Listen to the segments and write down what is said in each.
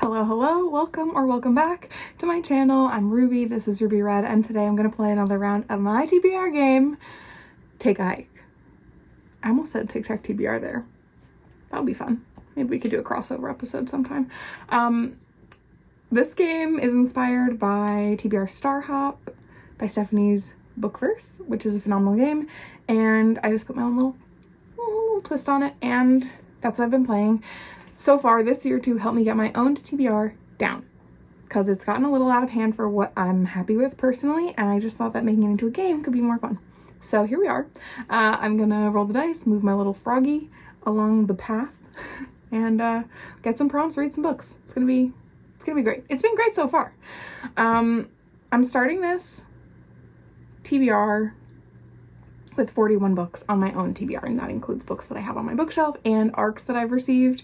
Hello, welcome back to my channel. I'm Ruby, this is Ruby Red, and today I'm going to play another round of my TBR game, Take a Hike. I almost said Tic-Tac TBR there. That would be fun. Maybe we could do a crossover episode sometime. This game is inspired by TBR Star Hop by Stephanie's Bookverse, which is a phenomenal game, and I just put my own little twist on it, and that's what I've been playing so far this year to help me get my own TBR down, because it's gotten a little out of hand for what I'm happy with personally, and I just thought that making it into a game could be more fun. So here we are. I'm gonna roll the dice, move my little froggy along the path, and get some prompts, read some books. It's gonna be great. It's been great so far. I'm starting this TBR with 41 books on my own TBR, and that includes books that I have on my bookshelf and ARCs that I've received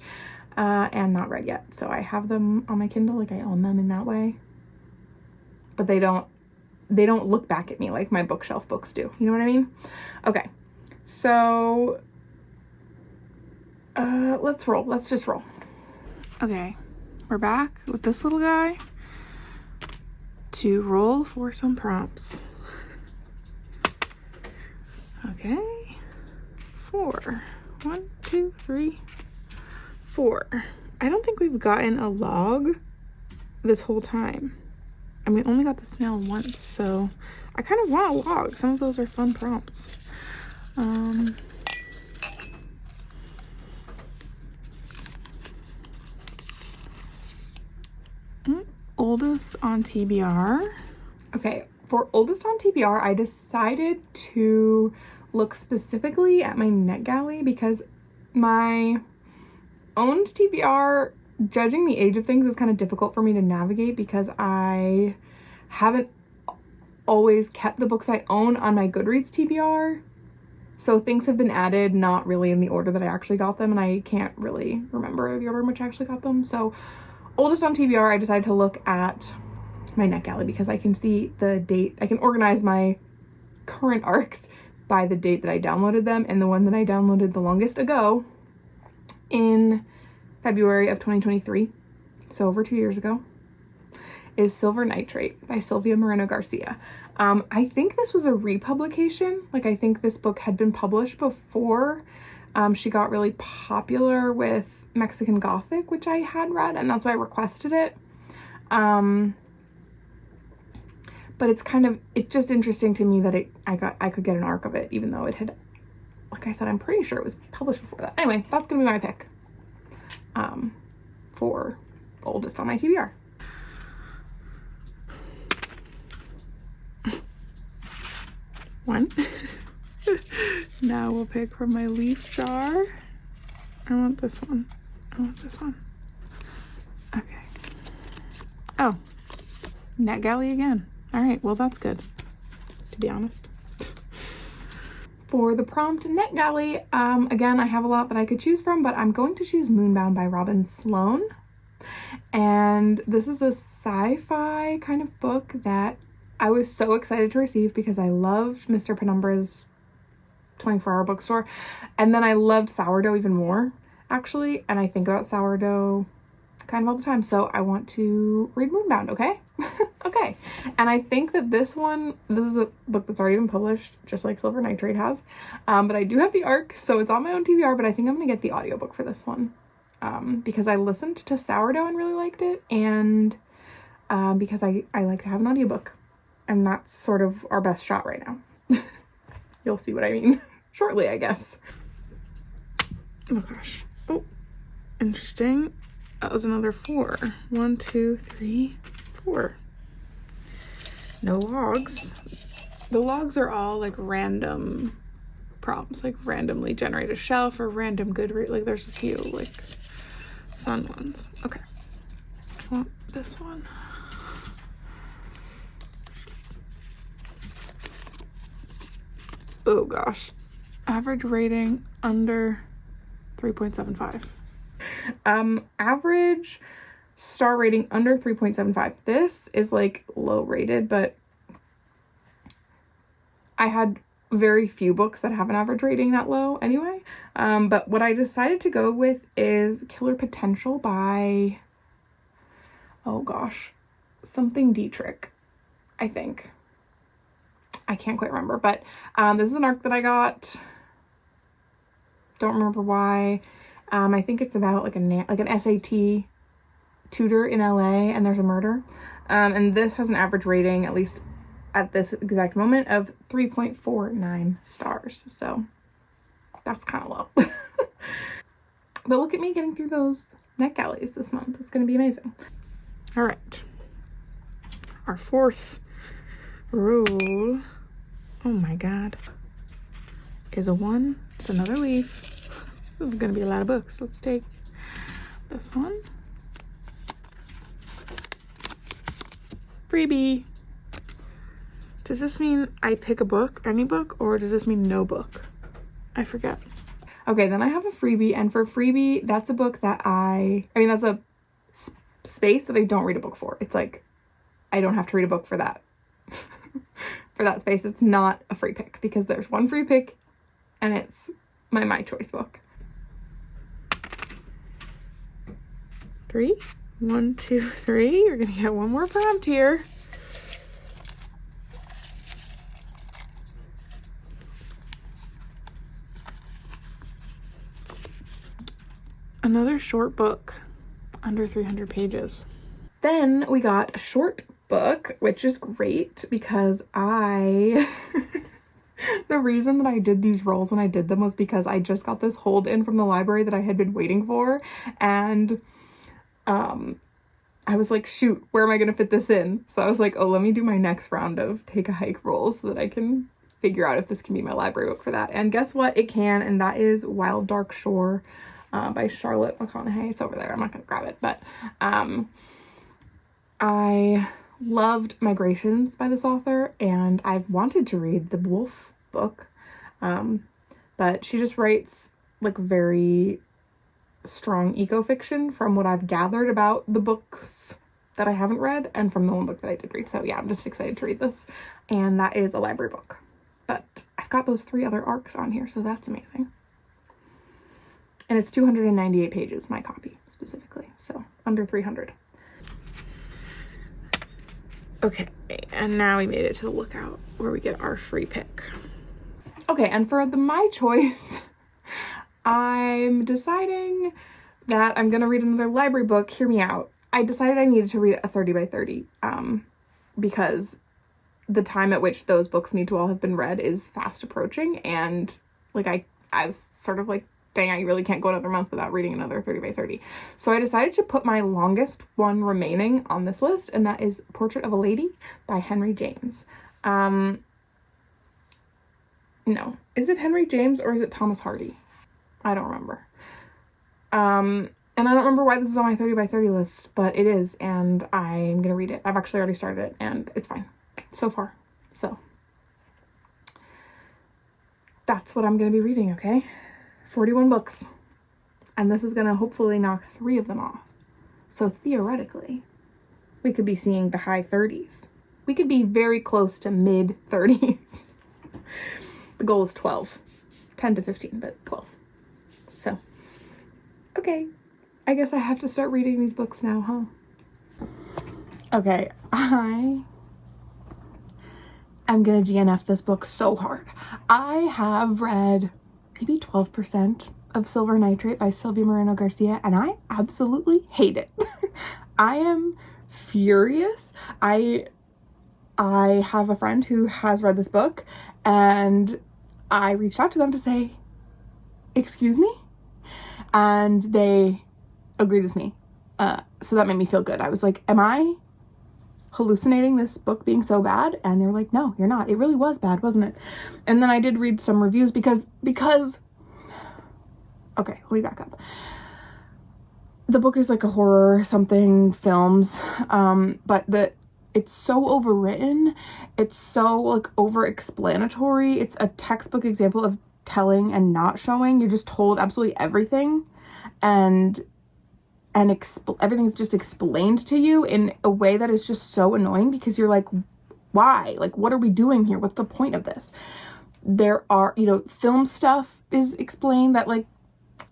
and not read yet. So I have them on my Kindle, like I own them in that way, but they don't look back at me like my bookshelf books do. You know what I mean? Okay, so let's roll. Let's just roll. Okay, we're back with this little guy to roll for some prompts. Okay, 4. 1, 2, 3, 4. I don't think we've gotten a log this whole time, and we only got the snail once, so I kind of want a log. Some of those are fun prompts. Oldest on TBR. Okay, for oldest on TBR, I decided to look specifically at my NetGalley because my owned TBR, judging the age of things is kind of difficult for me to navigate because I haven't always kept the books I own on my Goodreads TBR. So things have been added not really in the order that I actually got them, and I can't really remember the order in which I actually got them. So oldest on TBR, I decided to look at my NetGalley because I can see the date. I can organize my current ARCs by the date that I downloaded them, and the one that I downloaded the longest ago in February of 2023, so over 2 years ago, is Silver Nitrate by Sylvia Moreno Garcia. I think this was a republication. Like, I think this book had been published before. She got really popular with Mexican Gothic, which I had read, and that's why I requested it. But it's just interesting to me that I could get an ARC of it, even though it had, like I said, I'm pretty sure it was published before that. Anyway, that's gonna be my pick for oldest on my TBR. One. Now we'll pick from my leaf jar. I want this one. Okay. Oh, NetGalley again. All right, well, that's good, to be honest. For the prompt NetGalley, again, I have a lot that I could choose from, but I'm going to choose Moonbound by Robin Sloan. And this is a sci-fi kind of book that I was so excited to receive because I loved Mr. Penumbra's 24-hour bookstore, and then I loved Sourdough even more, actually, and I think about Sourdough kind of all the time, so I want to read Moonbound, okay? Okay, and I think that this is a book that's already been published, just like Silver Nitrate has, but I do have the ARC, so it's on my own TBR, but I think I'm gonna get the audiobook for this one, because I listened to Sourdough and really liked it, and because I like to have an audiobook, and that's sort of our best shot right now. You'll see what I mean shortly, I guess. Oh gosh. Oh, interesting. That was another 4. 1, 2, 3, 4. No logs. The logs are all like random prompts, like randomly generate a shelf or random Goodreads. Like there's a few like fun ones. Okay. I want this one. Oh gosh. Average rating under 3.75. Average star rating under 3.75. This is like low rated, but I had very few books that have an average rating that low anyway. But what I decided to go with is Killer Potential by oh gosh, something Dietrich, I think. I can't quite remember, but this is an arc that I got. Don't remember why. I think it's about like an SAT tutor in LA, and there's a murder. And this has an average rating, at least at this exact moment, of 3.49 stars. So that's kind of low. But look at me getting through those NetGalleys this month. It's going to be amazing. All right. Our fourth rule, oh my God, is a 1. It's another leaf. This is going to be a lot of books. Let's take this one. Freebie. Does this mean I pick a book, any book, or does this mean no book? I forget. Okay, then I have a freebie, and for freebie, that's a book that that's a space that I don't read a book for. It's like, I don't have to read a book for that. For that space. It's not a free pick, because there's one free pick, and it's my choice book. 3, 1, 2, 3. You're gonna get one more prompt here. Another short book, under 300 pages. Then we got a short book, which is great because the reason that I did these rolls when I did them was because I just got this hold in from the library that I had been waiting for, and I was like, shoot, where am I gonna fit this in? So I was like, oh, let me do my next round of Take a Hike rolls so that I can figure out if this can be my library book for that. And guess what? It can, and that is Wild Dark Shore by Charlotte McConaughey. It's over there. I'm not gonna grab it, but I loved Migrations by this author, and I've wanted to read the Wolf book, but she just writes like very strong eco-fiction from what I've gathered about the books that I haven't read and from the one book that I did read. So yeah, I'm just excited to read this, and that is a library book, but I've got those 3 other arcs on here, so that's amazing. And it's 298 pages, my copy specifically, so under 300. Okay, and now we made it to the lookout where we get our free pick. Okay, and for my choice, I'm deciding that I'm gonna read another library book. Hear me out. I decided I needed to read a 30 by 30 because the time at which those books need to all have been read is fast approaching, and like I was sort of like, dang, I really can't go another month without reading another 30 by 30. So I decided to put my longest one remaining on this list, and that is Portrait of a Lady by Henry James. No. Is it Henry James or is it Thomas Hardy? I don't remember. And I don't remember why this is on my 30 by 30 list, but it is, and I'm gonna read it. I've actually already started it, and it's fine so far. So that's what I'm gonna be reading, okay? 41 books. And this is gonna hopefully knock 3 of them off. So theoretically, we could be seeing the high 30s. We could be very close to mid 30s. The goal is 12. 10 to 15, but 12. So, okay. I guess I have to start reading these books now, huh? Okay, I am gonna DNF this book so hard. I have read maybe 12% of Silver Nitrate by Sylvia Moreno Garcia, and I absolutely hate it. I am furious. I have a friend who has read this book, and I reached out to them to say, excuse me? And they agreed with me. So that made me feel good. I was like, am I hallucinating this book being so bad? And they were like, no, you're not. It really was bad, wasn't it? And then I did read some reviews because okay, let me back up. The book is like a horror something films, but it's so overwritten. It's so like over-explanatory. It's a textbook example of telling and not showing. You're just told absolutely everything, and everything's just explained to you in a way that is just so annoying, because you're like, why? Like, what are we doing here? What's the point of this? There are, film stuff is explained that, like,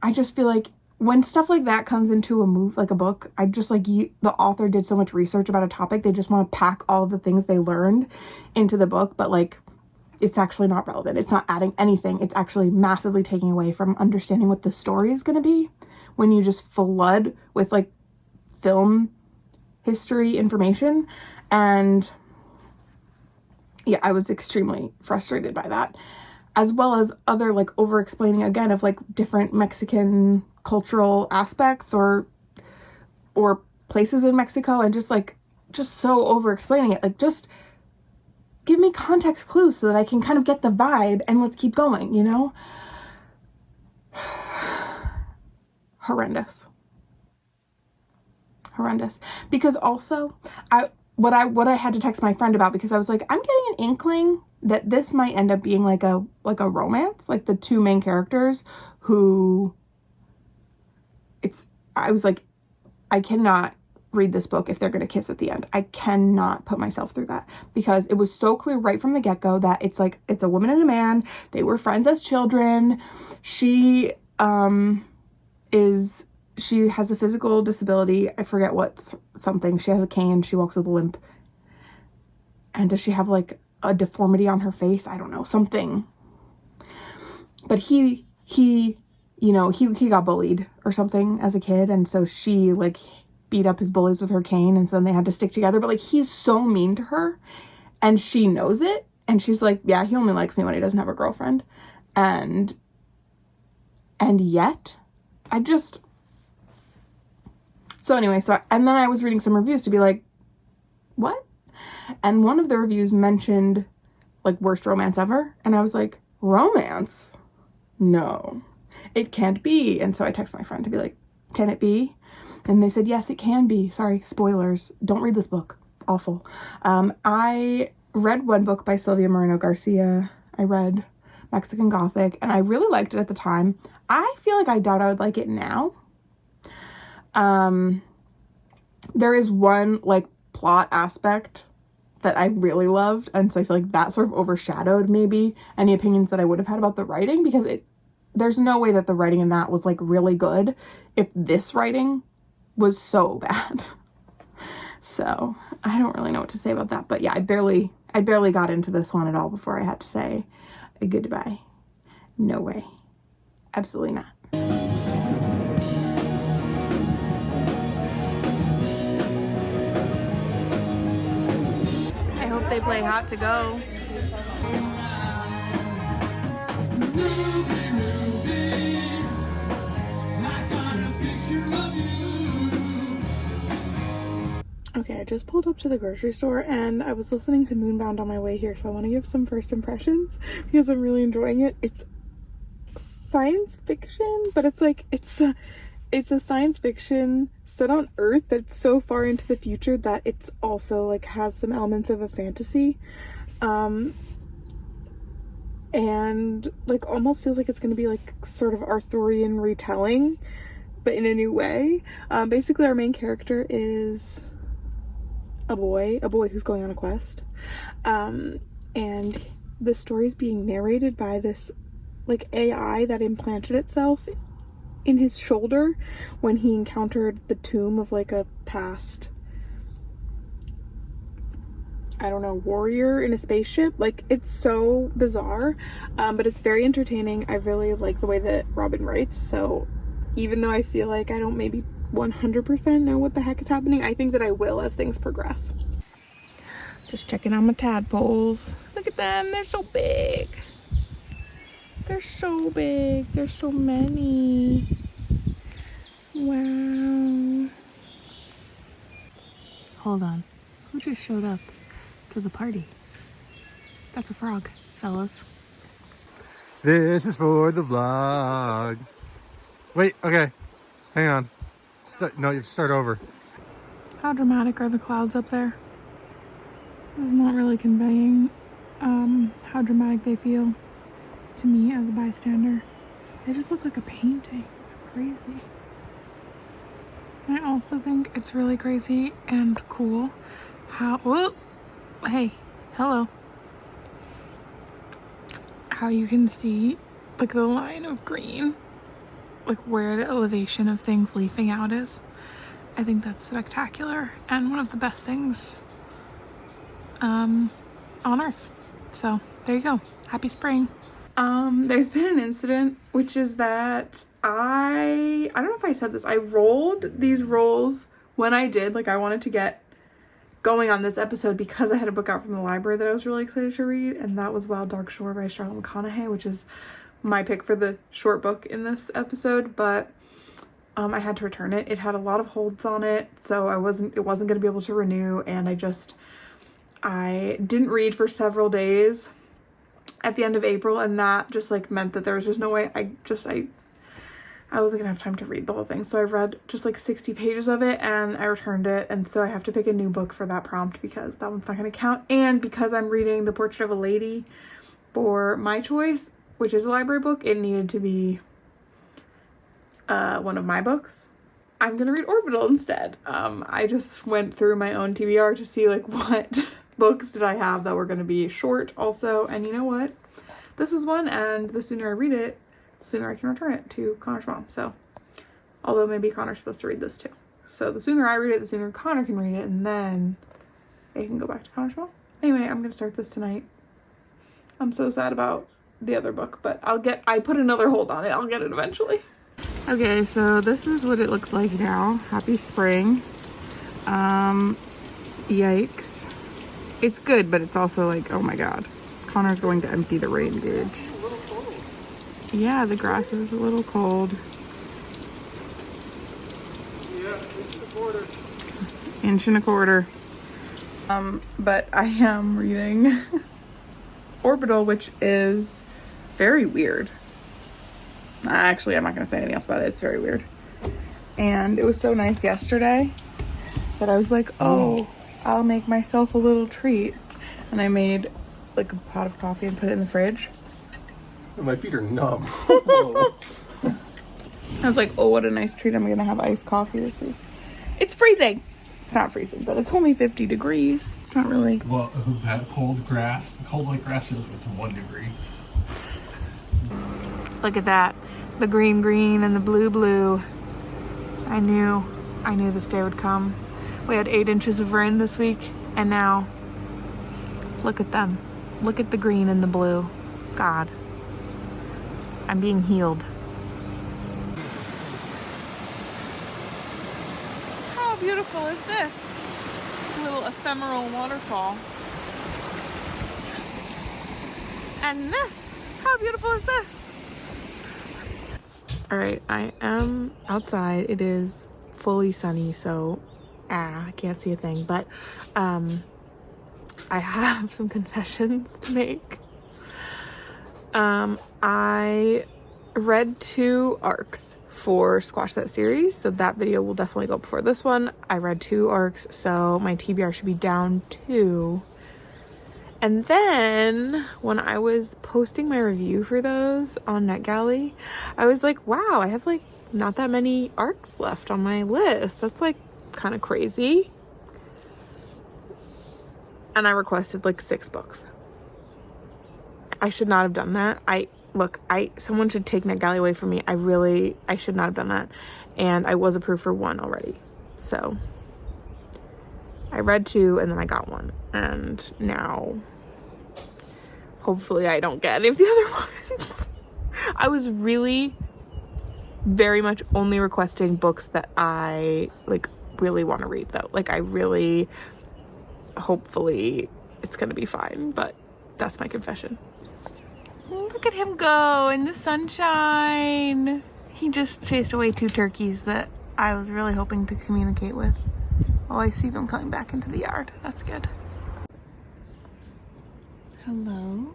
I just feel like when stuff like that comes into a like a book, I just like the author did so much research about a topic, they just want to pack all of the things they learned into the book, but like it's actually not relevant. It's not adding anything. It's actually massively taking away from understanding what the story is going to be when you just flood with like film history information. And yeah, I was extremely frustrated by that, as well as other like over explaining again of like different Mexican cultural aspects or places in Mexico, and just so over explaining it. Like, just give me context clues so that I can kind of get the vibe and let's keep going, you know? Horrendous. Because also what I had to text my friend about, because I was like, I'm getting an inkling that this might end up being like a romance, like the two main characters who I was like, I cannot read this book if they're going to kiss at the end. I cannot put myself through that, because it was so clear right from the get-go that it's like, it's a woman and a man. They were friends as children. She has a physical disability. I forget what something. She has a cane. She walks with a limp. And does she have like a deformity on her face? I don't know, something. But he you know, he got bullied or something as a kid, and so she like beat up his bullies with her cane, and so then they had to stick together. But like, he's so mean to her, and she knows it, and she's like, yeah, he only likes me when he doesn't have a girlfriend. And yet so anyway, and then I was reading some reviews to be like, what? And one of the reviews mentioned like worst romance ever, and I was like, romance? No, it can't be. And so I text my friend to be like, can it be? And they said, yes, it can be. Sorry, spoilers. Don't read this book. Awful. I read one book by Sylvia Moreno Garcia. I read Mexican Gothic, and I really liked it at the time. I feel like I doubt I would like it now. There is one like plot aspect that I really loved, and so I feel like that sort of overshadowed maybe any opinions that I would have had about the writing, because there's no way that the writing in that was like really good if this writing was so bad. So I don't really know what to say about that, but yeah, I barely got into this one at all before I had to say a goodbye. No way. Absolutely not. I hope they play Hot to Go. Okay, I just pulled up to the grocery store and I was listening to Moonbound on my way here, so I want to give some first impressions because I'm really enjoying it. It's science fiction, but it's like it's a science fiction set on Earth that's so far into the future that it's also like has some elements of a fantasy, and like almost feels like it's going to be like sort of Arthurian retelling, but in a new way. Basically our main character is a boy who's going on a quest, and the story is being narrated by this like AI that implanted itself in his shoulder when he encountered the tomb of like a past, I don't know, warrior in a spaceship. Like, it's so bizarre, but it's very entertaining. I really like the way that Robin writes, so even though I feel like I don't maybe 100% know what the heck is happening, I think that I will as things progress. Just checking on my tadpoles. Look at them, they're so big. They're so big. There's so many. Wow. Hold on. Who just showed up to the party? That's a frog, fellas. This is for the vlog. Wait, okay. Hang on. No, you have to start over. How dramatic are the clouds up there? This is not really conveying how dramatic they feel to me as a bystander. They just look like a painting. It's crazy. I also think it's really crazy and cool how, whoa, hey, hello. How you can see like the line of green like where the elevation of things leafing out is. I think that's spectacular and one of the best things on earth. So there you go. Happy spring. There's been an incident, which is that I don't know if I said this, I rolled these rolls when I did, like I wanted to get going on this episode because I had a book out from the library that I was really excited to read, and that was Wild Dark Shore by Charlotte McConaughey, which is my pick for the short book in this episode, but I had to return it. It had a lot of holds on it, so it wasn't going to be able to renew, and I didn't read for several days at the end of April, and that just like meant that there was just no way I wasn't gonna have time to read the whole thing. So I read just like 60 pages of it and I returned it, and so I have to pick a new book for that prompt because that one's not gonna count. And because I'm reading The Portrait of a Lady for my choice, which is a library book, it needed to be one of my books. I'm gonna read Orbital instead. I just went through my own TBR to see like what books did I have that were going to be short also, and you know what, this is one, and the sooner I read it, the sooner I can return it to Connor's mom. So although maybe Connor's supposed to read this too, so the sooner I read it, the sooner Connor can read it, and then it can go back to Connor's mom. Anyway, I'm gonna start this tonight. I'm so sad about the other book, but I put another hold on it. I'll get it eventually. Okay, so this is what it looks like now. Happy spring. Yikes. It's good, but it's also like, oh my god. Connor's going to empty the rain gauge. Yeah, the grass is a little cold. Yeah, Inch and a quarter. But I am reading Orbital, which is very weird. Actually, I'm not going to say anything else about it. It's very weird. And it was so nice yesterday that I was like, oh, I'll make myself a little treat. And I made like a pot of coffee and put it in the fridge. My feet are numb. I was like, oh, what a nice treat. I'm going to have iced coffee this week. It's freezing. It's not freezing, but it's only 50 degrees. It's not really. Well, that cold grass, the cold white grass feels like it's 1 degree. Look at that. The green and the blue. I knew this day would come. We had 8 inches of rain this week, and now look at them. Look at the green and the blue. God, I'm being healed. How beautiful is this? Little ephemeral waterfall. And this, how beautiful is this? All right, I am outside. It is fully sunny, so I can't see a thing, but I have some confessions to make. I read 2 arcs for Squash That series, so that video will definitely go before this one. I read 2 arcs, so my TBR should be down 2. And then when I was posting my review for those on NetGalley, I was like, wow, I have like not that many arcs left on my list. That's like kind of crazy. And I requested like 6 books. I should not have done that. Someone should take NetGalley away from me. I should not have done that. And I was approved for 1 already. So I read 2 and then I got 1. And now hopefully I don't get any of the other ones. I was really very much only requesting books that I like really want to read though. Like hopefully it's gonna be fine, but that's my confession. Look at him go in the sunshine. He just chased away 2 turkeys that I was really hoping to communicate with. Oh, I see them coming back into the yard. That's good. Hello,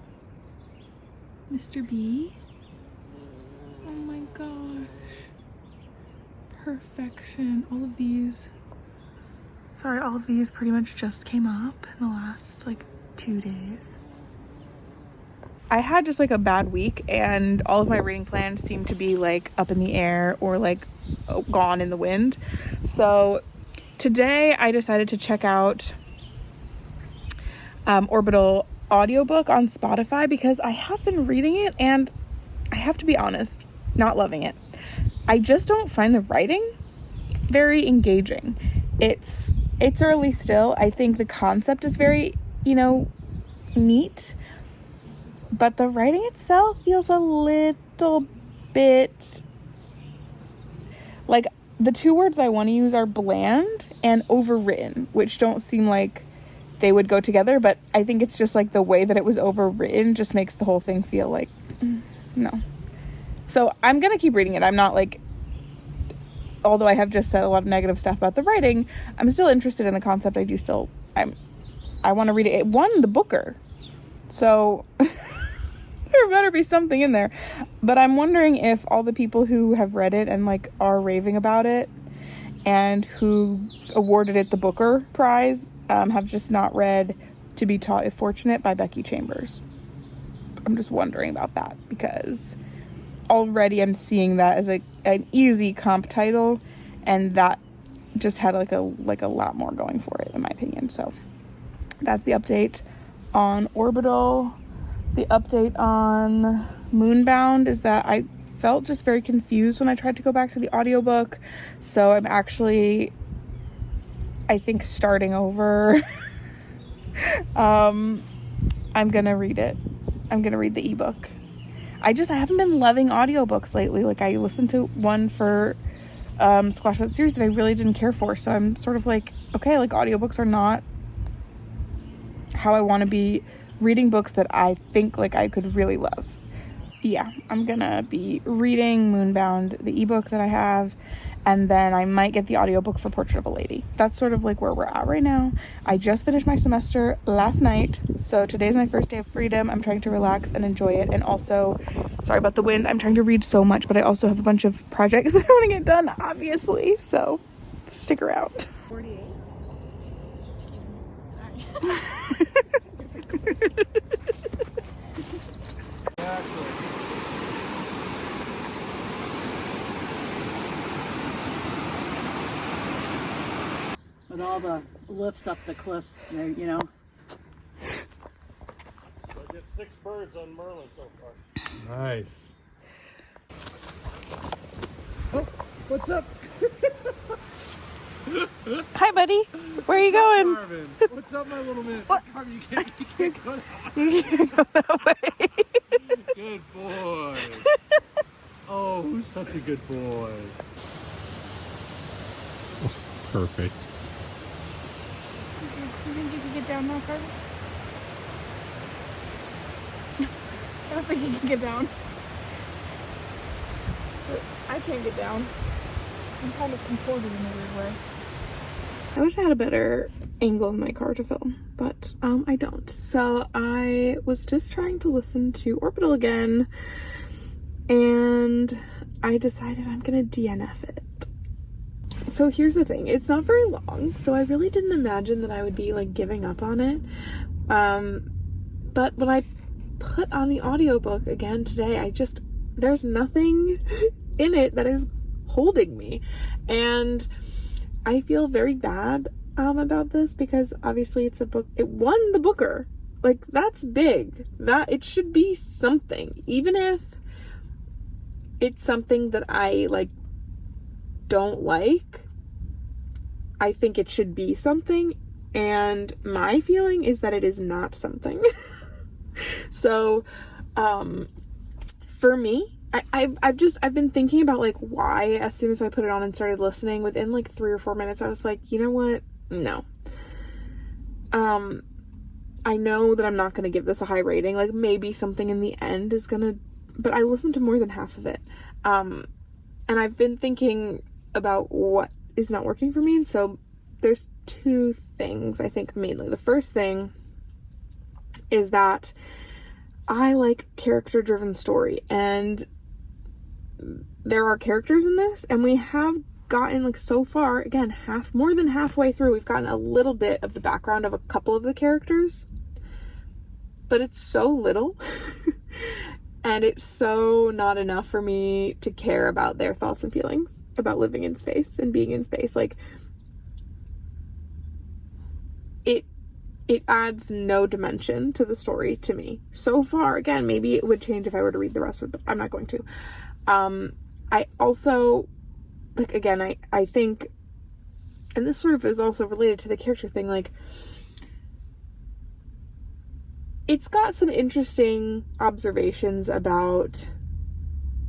Mr. B. Oh my gosh. Perfection. All of these pretty much just came up in the last like 2 days. I had just like a bad week, and all of my reading plans seemed to be like up in the air or like gone in the wind. So today I decided to check out Orbital audiobook on Spotify because I have been reading it and I have to be honest, not loving it. I just don't find the writing very engaging. It's early still. I think the concept is very, neat, but the writing itself feels a little bit like, the two words I want to use are bland and overwritten, which don't seem like they would go together, but I think it's just like the way that it was overwritten just makes the whole thing feel like, no. So I'm going to keep reading it. I'm not like, although I have just said a lot of negative stuff about the writing, I'm still interested in the concept. I want to read it. It won the Booker. So there better be something in there. But I'm wondering if all the people who have read it and like are raving about it and who awarded it the Booker Prize have just not read To Be Taught If Fortunate by Becky Chambers. I'm just wondering about that because already I'm seeing that as an easy comp title, and that just had like a lot more going for it in my opinion. So that's the update on Orbital. The update on Moonbound is that I felt just very confused when I tried to go back to the audiobook. So I'm actually, I think, starting over. I'm gonna read it. I'm gonna read the ebook. I haven't been loving audiobooks lately. Like, I listened to one for Squash That Series that I really didn't care for. So I'm sort of like, okay, like audiobooks are not how I want to be reading books that I think like I could really love. Yeah, I'm gonna be reading Moonbound, the ebook that I have, and then I might get the audiobook for Portrait of a Lady. That's sort of like where we're at right now. I just finished my semester last night, so today's my first day of freedom. I'm trying to relax and enjoy it, and also, sorry about the wind, I'm trying to read so much, but I also have a bunch of projects that I want to get done, obviously, so stick around. 48. With all the lifts up the cliff, there, you know. I get 6 birds on Merlin so far. Nice. Oh, what's up? Hi, buddy. Where are you going? Marvin. What's up, my little man? Marvin, you can't go that way. You can't go that way. Good boy. Oh, who's such a good boy? Perfect. You think you can get down now, Carter? I don't think you can get down. But I can't get down. I'm kind of contorted in a weird way. I wish I had a better angle in my car to film, but I don't. So I was just trying to listen to Orbital again, and I decided I'm gonna DNF it. So here's the thing, it's not very long, so I really didn't imagine that I would be like giving up on it. But when I put on the audiobook again today, there's nothing in it that is holding me. And I feel very bad about this because obviously it's a book, it won the Booker. Like, that's big. That it should be something. Even if it's something that I like don't like, I think it should be something, and my feeling is that it is not something. So for me, I've been thinking about like why, as soon as I put it on and started listening, within like 3 or 4 minutes I was like, you know what, no. I know that I'm not gonna give this a high rating, like maybe something in the end is gonna, but I listened to more than half of it, and I've been thinking about what is not working for me, and so there's 2 things I think mainly. The first thing is that I like character-driven story, and there are characters in this, and we have gotten like so far, again, more than halfway through, we've gotten a little bit of the background of a couple of the characters, but it's so little and it's so not enough for me to care about their thoughts and feelings about living in space and being in space. Like, it adds no dimension to the story to me so far. Again, maybe it would change if I were to read the rest of it, but I'm not going to. I also, like, again, I think, and this sort of is also related to the character thing, like, it's got some interesting observations about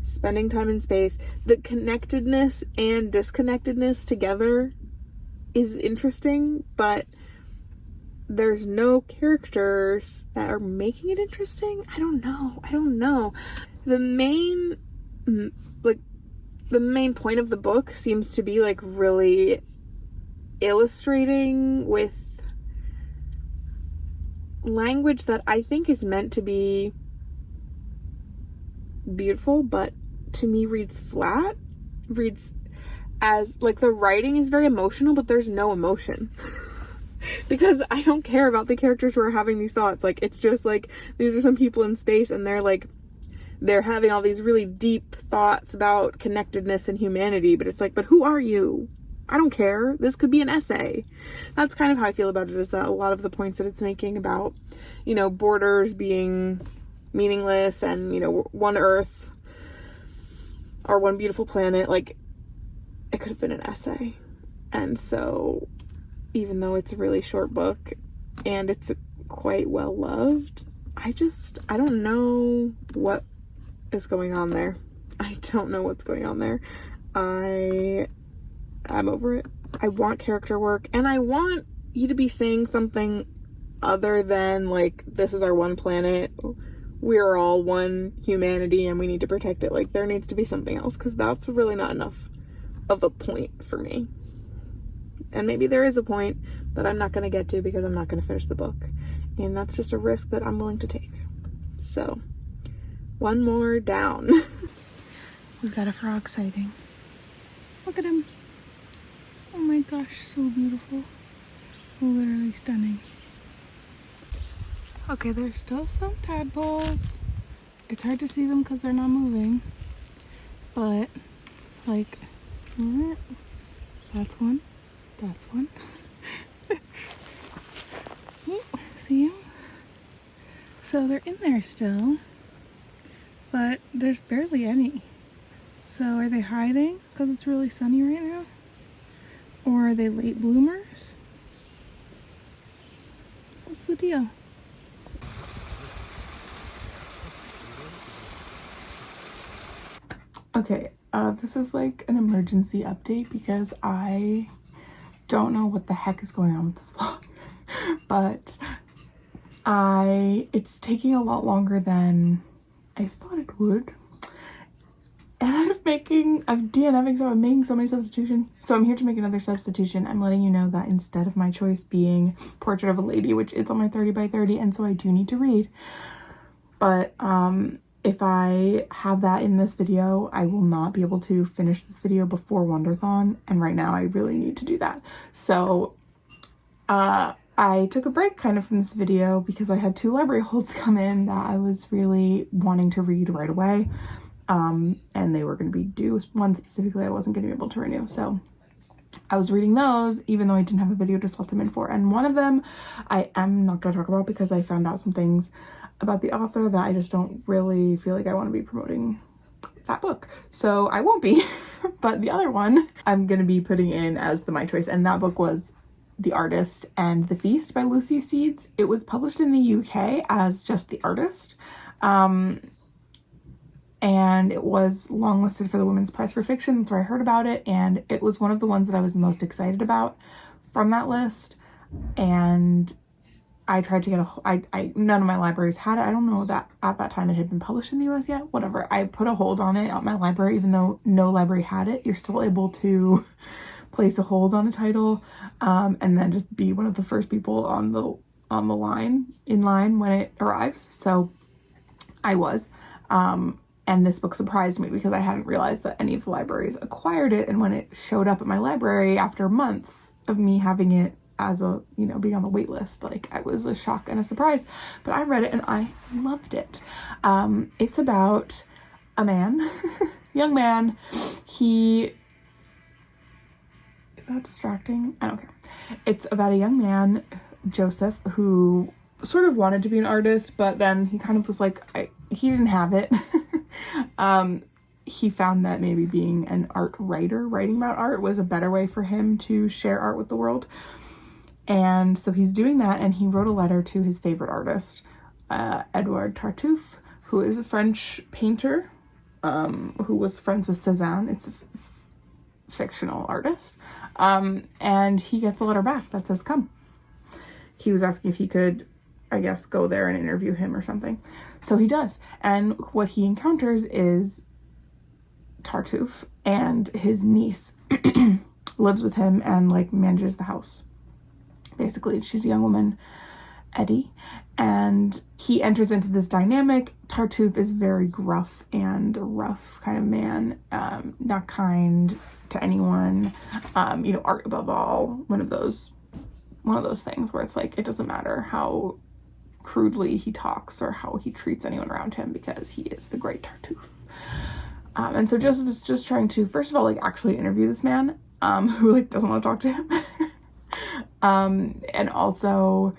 spending time in space. The connectedness and disconnectedness together is interesting, but there's no characters that are making it interesting. I don't know. The main, like, the main point of the book seems to be, like, really illustrating with language that I think is meant to be beautiful, but to me reads flat. Reads as, like, the writing is very emotional, but there's no emotion. Because I don't care about the characters who are having these thoughts. Like, it's just, like, these are some people in space, and they're having all these really deep thoughts about connectedness and humanity, but it's like, but who are you? I don't care. This could be an essay. That's kind of how I feel about it, is that a lot of the points that it's making about, you know, borders being meaningless and, you know, one Earth or one beautiful planet, like, it could have been an essay. And so, even though it's a really short book and it's quite well loved, I don't know what is going on there. I don't know what's going on there. I'm over it. I want character work, and I want you to be saying something other than, like, this is our one planet, we're all one humanity, and we need to protect it. Like, there needs to be something else, because that's really not enough of a point for me. And maybe there is a point that I'm not going to get to because I'm not going to finish the book. And that's just a risk that I'm willing to take. So, one more down. We've got a frog sighting. Look at him. Oh my gosh, so beautiful. Literally stunning. Okay, there's still some tadpoles. It's hard to see them because they're not moving. But, like, that's one. That's one. See them? So they're in there still, but there's barely any. So are they hiding because it's really sunny right now? Or are they late bloomers? What's the deal? Okay, this is like an emergency update because I don't know what the heck is going on with this vlog. But it's taking a lot longer than I thought it would. And I'm DNFing, so I'm making so many substitutions. So I'm here to make another substitution. I'm letting you know that instead of my choice being Portrait of a Lady, which is on my 30 by 30, and so I do need to read. But if I have that in this video, I will not be able to finish this video before Wonderthon, and right now I really need to do that. So I took a break kind of from this video because I had 2 library holds come in that I was really wanting to read right away. And they were going to be due. One specifically I wasn't going to be able to renew. So I was reading those even though I didn't have a video to slot them in for. And one of them I am not going to talk about because I found out some things about the author that I just don't really feel like I want to be promoting that book. So I won't be. But the other one I'm going to be putting in as my choice. And that book was The Artist and the Feast by Lucy Seeds. It was published in the UK as just The Artist. And it was longlisted for the Women's Prize for Fiction. That's where I heard about it, and it was one of the ones that I was most excited about from that list. And I tried to get none of my libraries had it. I don't know that at that time it had been published in the US yet. Whatever. I put a hold on it at my library, even though no library had it. You're still able to place a hold on a title, and then just be one of the first people on the line when it arrives. So I was. And this book surprised me because I hadn't realized that any of the libraries acquired it. And when it showed up at my library after months of me having it as a, you know, being on the wait list, like, it was a shock and a surprise. But I read it and I loved it. It's about a man, young man. Is that distracting? I don't care. It's about a young man, Joseph, who sort of wanted to be an artist, but then he kind of was like, he didn't have it. he found that maybe being an art writer, writing about art, was a better way for him to share art with the world. And so he's doing that, and he wrote a letter to his favorite artist, Edouard Tartuffe, who is a French painter, who was friends with Cézanne. It's a fictional artist. And he gets a letter back that says, come. He was asking if he could, I guess, go there and interview him or something. So he does. And what he encounters is Tartuffe, and his niece lives with him and like manages the house. Basically, she's a young woman, Eddie, and he enters into this dynamic. Tartuffe is very gruff and rough kind of man, not kind to anyone, art above all, one of those things where it's like, it doesn't matter how crudely he talks or how he treats anyone around him, because he is the great Tartuffe. And so Joseph is just trying to, first of all, like, actually interview this man, who, like, doesn't want to talk to him. And also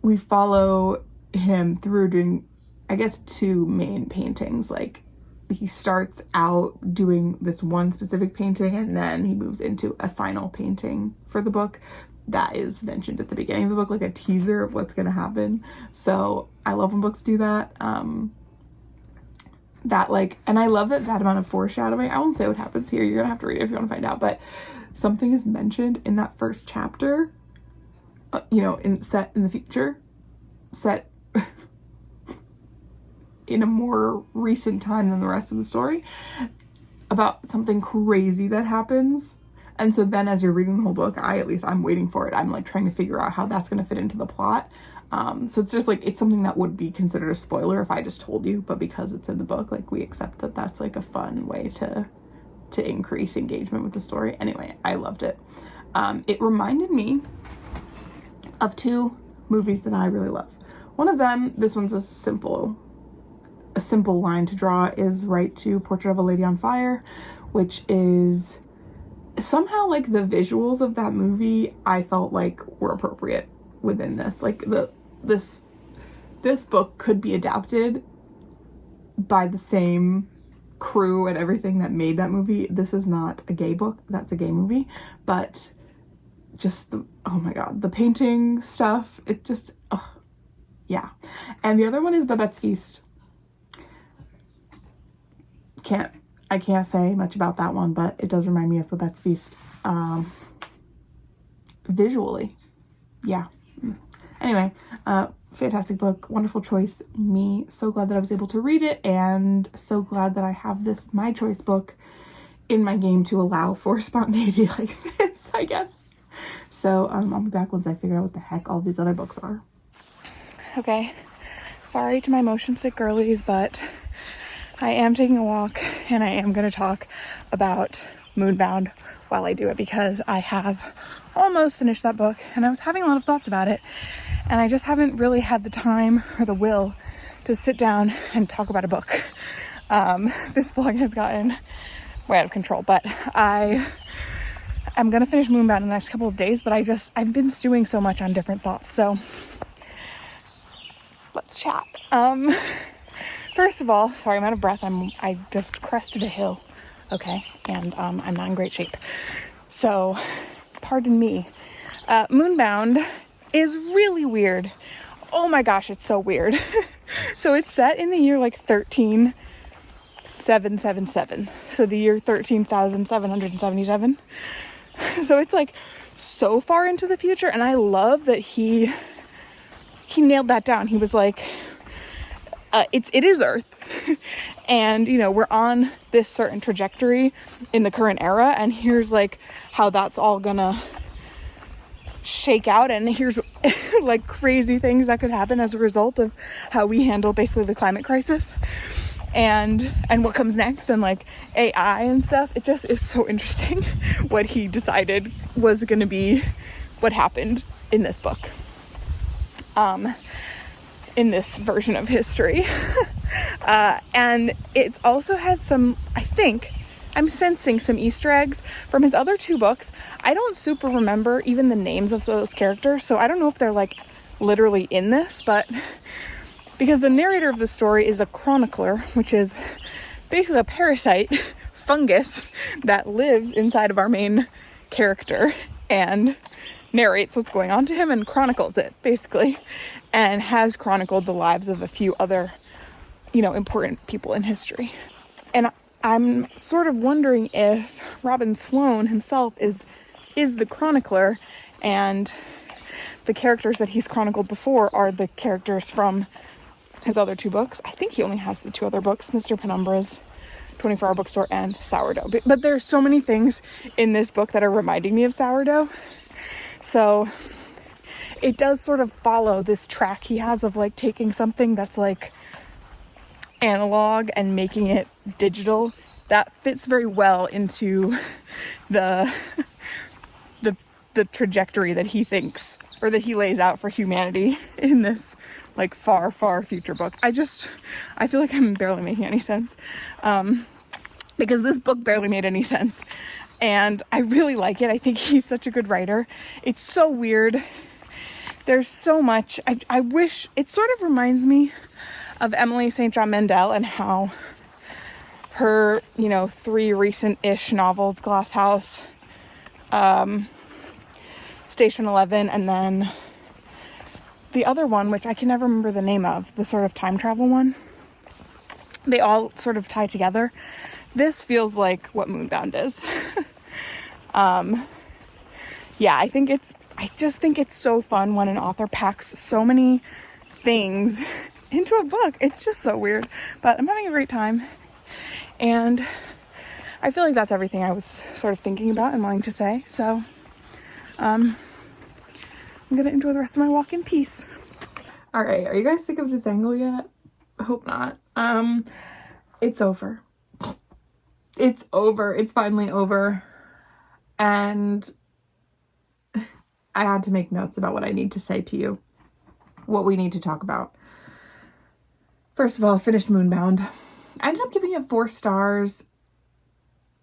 we follow him through doing, I guess, 2 main paintings. Like, he starts out doing this one specific painting, and then he moves into a final painting for the book that is mentioned at the beginning of the book, like a teaser of what's going to happen. So I love when books do that. And I love that amount of foreshadowing. I won't say what happens here. You're gonna have to read it if you want to find out. But something is mentioned in that first chapter, set in the future, set in a more recent time than the rest of the story, about something crazy that happens. And so then as you're reading the whole book, I'm waiting for it. I'm like trying to figure out how that's going to fit into the plot. So it's just like, it's something that would be considered a spoiler if I just told you, but because it's in the book, like, we accept that that's like a fun way to increase engagement with the story. Anyway, I loved it. It reminded me of 2 movies that I really love. One of them, this one's a simple line to draw, is right to Portrait of a Lady on Fire, which is somehow, like, the visuals of that movie I felt like were appropriate within this. Like, this book could be adapted by the same crew and everything that made that movie. This is not a gay book, that's a gay movie, but just oh my god, the painting stuff, it just, yeah. And the other one is Babette's Feast. I can't say much about that one, but it does remind me of Babette's Feast, visually. Yeah. Anyway, fantastic book, wonderful choice. Me so glad that I was able to read it, and so glad that I have this My Choice book in my game to allow for spontaneity like this, I guess. So I'll be back once I figure out what the heck all these other books are. Okay, sorry to my motion sick girlies, but I am taking a walk, and I am going to talk about Moonbound while I do it, because I have almost finished that book, and I was having a lot of thoughts about it, and I just haven't really had the time or the will to sit down and talk about a book. This vlog has gotten way out of control, but I'm gonna finish Moonbound in the next couple of days, but I've been stewing so much on different thoughts, so let's chat. First of all, sorry, I'm out of breath. I just crested a hill, okay, and I'm not in great shape, so pardon me. Moonbound is really weird. Oh my gosh, it's so weird. So it's set in the year like 13777. So the year 13,777. So it's like so far into the future, and I love that he nailed that down. He was like, it is Earth, and we're on this certain trajectory in the current era, and here's like how that's all gonna shake out, and here's like crazy things that could happen as a result of how we handle basically the climate crisis, and what comes next, and like AI and stuff. It just is so interesting what he decided was going to be what happened in this book, in this version of history. And it also has some, I think I'm sensing some Easter eggs from his other 2 books. I don't super remember even the names of those characters, so I don't know if they're like literally in this, but because the narrator of the story is a chronicler, which is basically a parasite fungus that lives inside of our main character and narrates what's going on to him and chronicles it, basically, and has chronicled the lives of a few other, important people in history. And I'm sort of wondering if Robin Sloan himself is the chronicler, and the characters that he's chronicled before are the characters from his other 2 books. I think he only has the 2 other books, Mr. Penumbra's 24-Hour Bookstore and Sourdough. But there's so many things in this book that are reminding me of Sourdough. So it does sort of follow this track he has of like taking something that's like analog and making it digital. That fits very well into the trajectory that he thinks, or that he lays out for humanity in this like far, far future book. I feel like I'm barely making any sense, because this book barely made any sense, and I really like it. I think he's such a good writer. It's so weird. There's so much. I wish, it sort of reminds me of Emily St. John Mandel and how her, 3 recent-ish novels, Glass House, Station 11, and then the other one, which I can never remember the name of, the sort of time travel one. They all sort of tie together. This feels like what Moonbound is. Yeah, I just think it's so fun when an author packs so many things into a book. It's just so weird, but I'm having a great time. And I feel like that's everything I was sort of thinking about and wanting to say. So, I'm gonna enjoy the rest of my walk in peace. All right, are you guys sick of this angle yet? I hope not. It's over. It's over. It's finally over. And I had to make notes about what I need to say to you, what we need to talk about. First of all, I finished Moonbound. I ended up giving it 4 stars.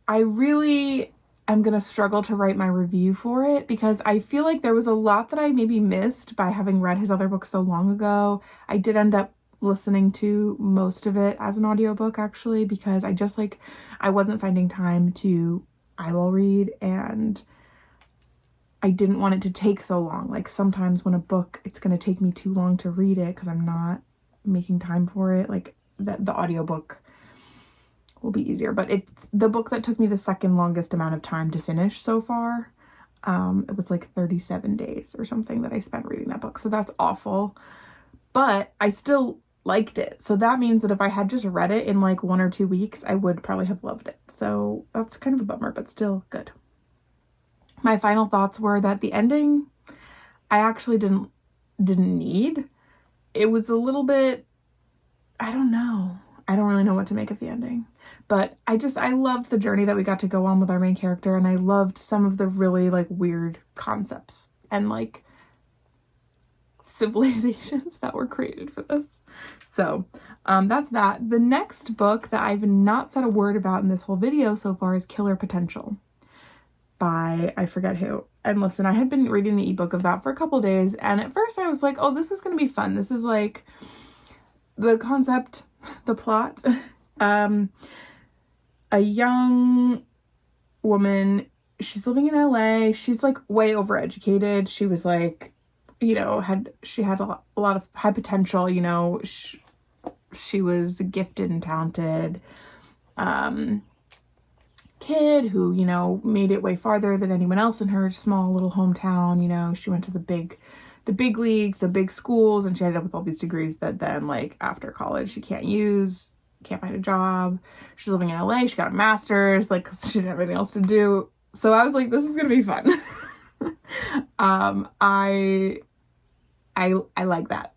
I really am going to struggle to write my review for it because I feel like there was a lot that I maybe missed by having read his other book so long ago. I did end up listening to most of it as an audiobook actually, because I wasn't finding time to eyeball read, and I didn't want it to take so long. Like sometimes when a book, it's going to take me too long to read it because I'm not making time for it. Like the audiobook will be easier, but it's the book that took me the second longest amount of time to finish so far. It was like 37 days or something that I spent reading that book. So that's awful, but I still liked it. So that means that if I had just read it in like 1 or 2 weeks, I would probably have loved it. So that's kind of a bummer, but still good. My final thoughts were that the ending, I actually didn't need. It was a little bit, I don't know. I don't really know what to make of the ending, but I loved the journey that we got to go on with our main character. And I loved some of the really like weird concepts and like civilizations that were created for this. So that's that. The next book that I've not said a word about in this whole video so far is Killer Potential by I forget who. And listen, I had been reading the ebook of that for a couple days, and at first I was like, oh, this is gonna be fun. This is like the concept, the plot. A young woman, she's living in LA. She's like way overeducated. She was like, she had a lot of high potential, she was gifted and talented kid who, made it way farther than anyone else in her small little hometown. She went to the big leagues, the big schools, and she ended up with all these degrees that then like after college she can't find a job. She's living in LA. She got a master's, like, 'cause she didn't have anything else to do. So I was like, this is gonna be fun. I like that.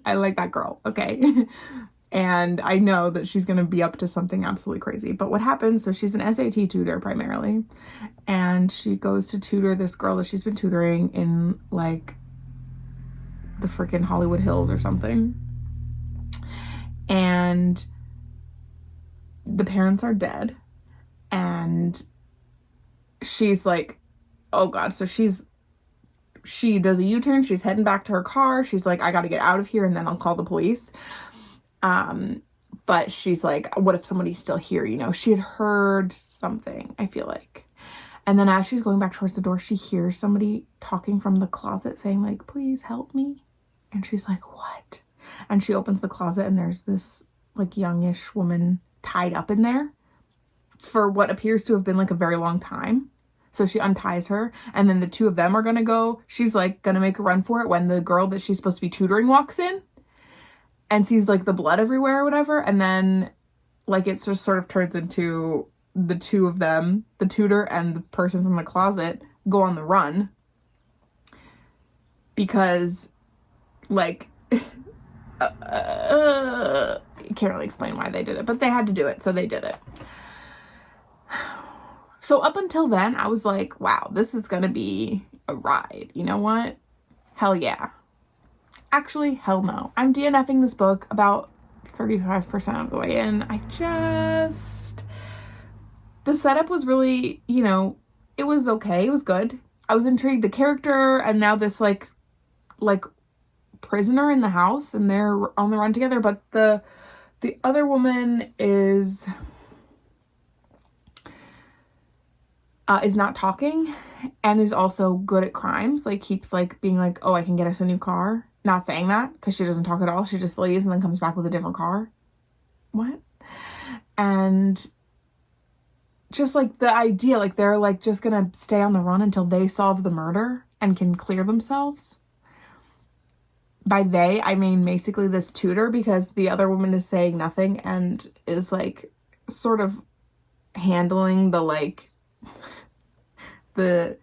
I like that girl. Okay. And I know that she's going to be up to something absolutely crazy. But what happens, so she's an SAT tutor primarily, and she goes to tutor this girl that she's been tutoring in like the freaking Hollywood Hills or something. And the parents are dead. And she's like, oh God. So she does a U-turn. She's heading back to her car. She's like, I got to get out of here and then I'll call the police. but she's like, what if somebody's still here? You know, she had heard something, I feel like. And then as she's going back towards the door, she hears somebody talking from the closet saying like, please help me. And she's like, what? And she opens the closet and there's this like youngish woman tied up in there for what appears to have been like a very long time. So she unties her, and then the two of them are gonna go. She's like gonna make a run for it when the girl that she's supposed to be tutoring walks in and sees like the blood everywhere or whatever. And then like it just sort of turns into the two of them, the tutor and the person from the closet, go on the run because like I can't really explain why they did it, but they had to do it, so they did it. So up until then, I was like, wow, this is gonna be a ride. You know what? Hell yeah. Actually, hell no. I'm DNFing this book about 35% of the way in. The setup was really, you know, it was okay. It was good. I was intrigued. The character, and now this like prisoner in the house, and they're on the run together. But the other woman is not talking and is also good at crimes. Like keeps like being like, oh, I can get us a new car. Not saying that because she doesn't talk at all. She just leaves and then comes back with a different car. What? And just like the idea, like they're like just gonna stay on the run until they solve the murder and can clear themselves. By they, I mean basically this tutor, because the other woman is saying nothing and is like sort of handling the like the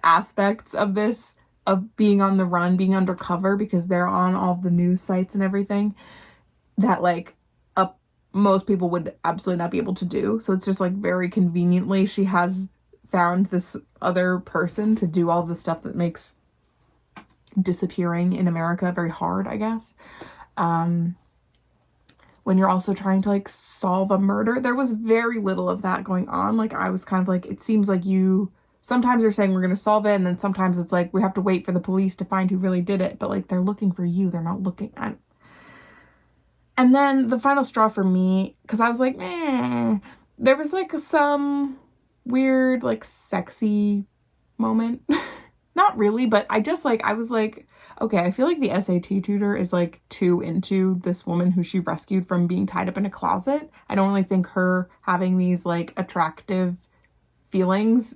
aspects of this, of being on the run, being undercover, because they're on all the news sites and everything that like most people would absolutely not be able to do. So it's just like very conveniently she has found this other person to do all the stuff that makes disappearing in America very hard, I guess. When you're also trying to like solve a murder, there was very little of that going on. Like I was kind of like, it seems like sometimes they're saying we're going to solve it, and then sometimes it's like we have to wait for the police to find who really did it, but like they're looking for you, they're not looking at. And then the final straw for me, because I was like, there was like some weird like sexy moment. Not really, but I was like, okay, I feel like the SAT tutor is like too into this woman who she rescued from being tied up in a closet. I don't really think her having these like attractive feelings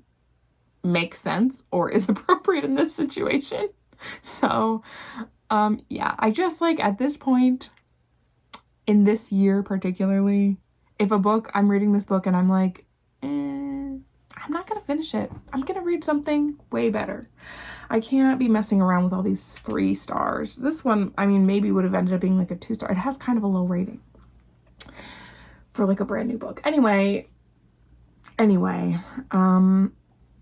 makes sense or is appropriate in this situation. So, yeah, I just like at this point in this year particularly, if I'm reading this book and I'm like, I'm not gonna finish it. I'm gonna read something way better. I can't be messing around with all these 3 stars. This one, I mean, maybe would have ended up being like a 2-star. It has kind of a low rating for like a brand new book. Anyway,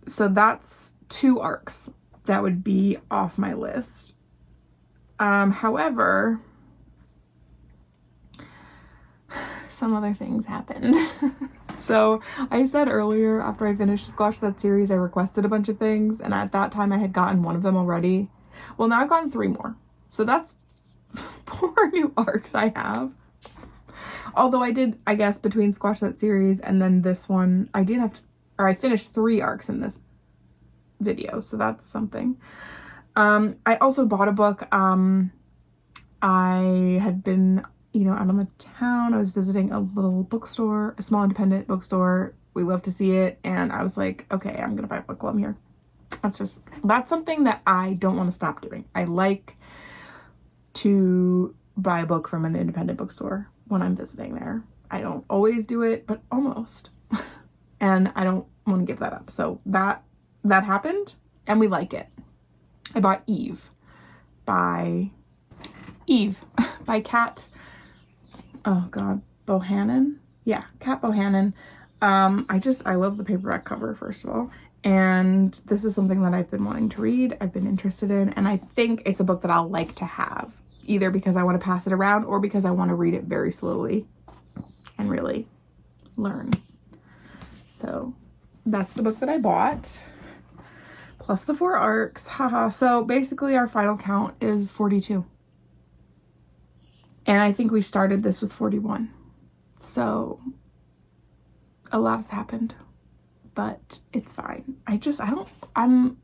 so that's 2 arcs that would be off my list. However, some other things happened. So I said earlier, after I finished Squash That series, I requested a bunch of things, and at that time I had gotten one of them already. Well, now I've gotten 3 more. So that's 4 new arcs I have. Although I did, I guess, between Squash That series and then this one, I finished 3 arcs in this video, so that's something. I also bought a book. I had been, out on the town. I was visiting a little bookstore, a small independent bookstore. We love to see it. And I was like, okay, I'm going to buy a book while I'm here. That's something that I don't want to stop doing. I like to buy a book from an independent bookstore when I'm visiting there. I don't always do it, but almost. And I don't want to give that up. So that happened, and we like it. I bought Eve by Kat. Oh God, Bohannon? Yeah, Kat Bohannon. I love the paperback cover, first of all. And this is something that I've been wanting to read, I've been interested in, and I think it's a book that I'll like to have, either because I want to pass it around or because I want to read it very slowly and really learn. So that's the book that I bought, plus the 4 arcs. Haha. So basically our final count is 42. And I think we started this with 41. So a lot has happened, but it's fine. I'm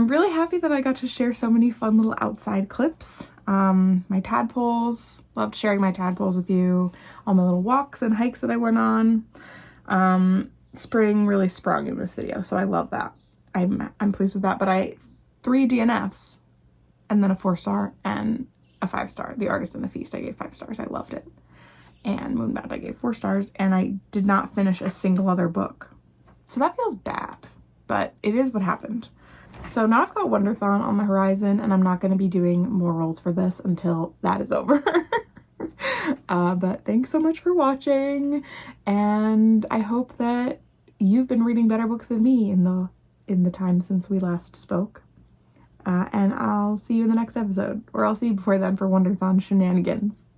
really happy that I got to share so many fun little outside clips. My tadpoles, loved sharing my tadpoles with you, all my little walks and hikes that I went on. Spring really sprung in this video, so I love that. I'm pleased with that, but 3 DNFs and then a 4-star and a 5-star. The Artist and the Feast, I gave 5 stars. I loved it. And Moonbound, I gave 4 stars, and I did not finish a single other book. So that feels bad, but it is what happened. So now I've got Wonderthon on the horizon, and I'm not going to be doing more rolls for this until that is over. But thanks so much for watching, and I hope that you've been reading better books than me in the time since we last spoke. And I'll see you in the next episode, or I'll see you before then for Wonderthon shenanigans.